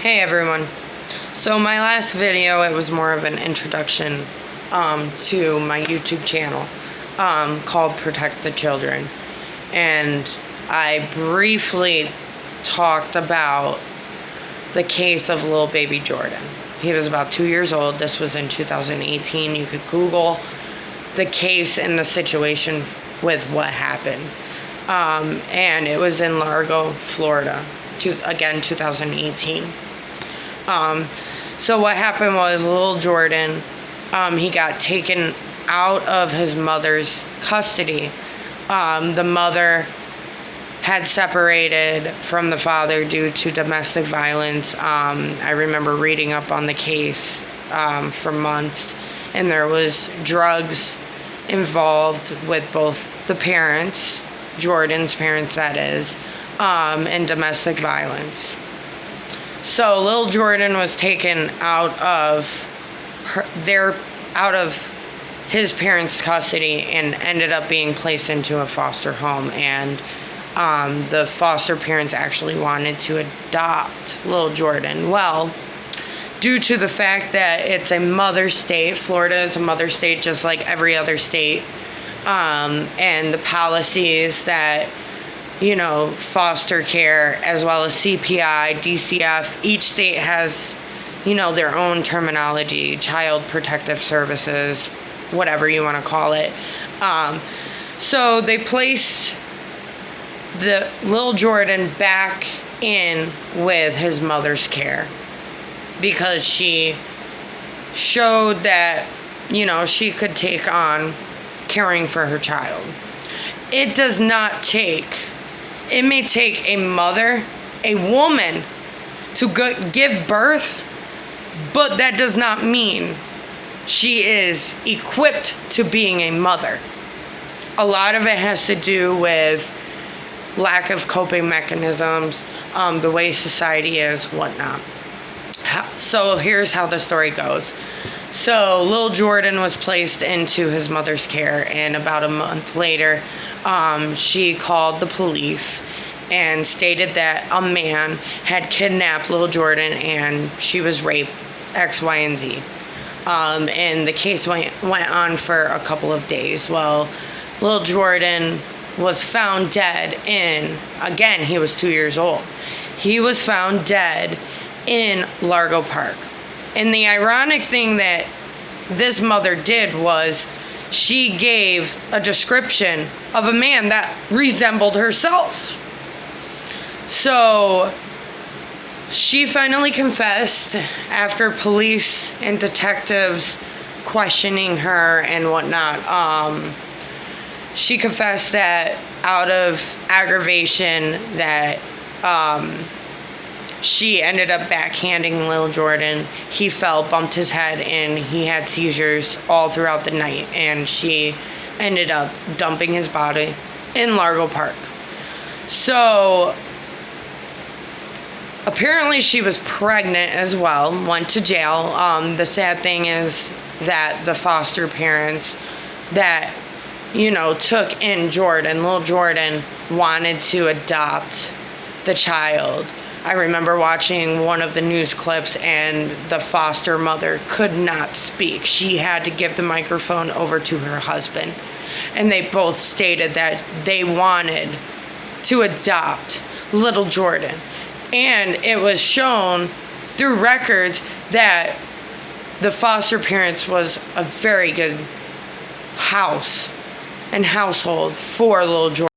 Hey everyone. So my last video, it was more of an introduction to my YouTube channel called Protect the Children. And I briefly talked about the case of little baby Jordan. He was about 2 years old. This was in 2018. You could Google the case and the situation with what happened. And it was in Largo, Florida. Again, 2018. So what happened was little Jordan, he got taken out of his mother's custody. The mother had separated from the father due to domestic violence. I remember reading up on the case for months, and there was drugs involved with both the parents, Jordan's parents that is, and domestic violence. So little Jordan was taken out of his parents' custody and ended up being placed into a foster home. And the foster parents actually wanted to adopt little Jordan. Well, due to the fact that it's a mother state, Florida is a mother state just like every other state, and the policies that foster care as well as CPI, DCF, each state has, their own terminology, child protective services, whatever you want to call it. So they placed the little Jordan back in with his mother's care because she showed that, she could take on caring for her child. It may take a mother, a woman, to give birth, but that does not mean she is equipped to being a mother. A lot of it has to do with lack of coping mechanisms, the way society is, whatnot. So here's how the story goes. So little Jordan was placed into his mother's care, and about a month later, she called the police and stated that a man had kidnapped little Jordan and she was raped, X, Y, and Z. And the case went on for a couple of days. Well, little Jordan was found dead again, he was 2 years old. He was found dead in Largo Park. And the ironic thing that this mother did was she gave a description of a man that resembled herself. So she finally confessed after police and detectives questioning her and whatnot. She confessed that out of aggravation that she ended up backhanding little Jordan. He fell, bumped his head, and he had seizures all throughout the night. And she ended up dumping his body in Largo Park. So apparently she was pregnant as well, went to jail. The sad thing is that the foster parents that, took in little Jordan, wanted to adopt the child. I remember watching one of the news clips and the foster mother could not speak. She had to give the microphone over to her husband. And they both stated that they wanted to adopt little Jordan. And it was shown through records that the foster parents was a very good household for little Jordan.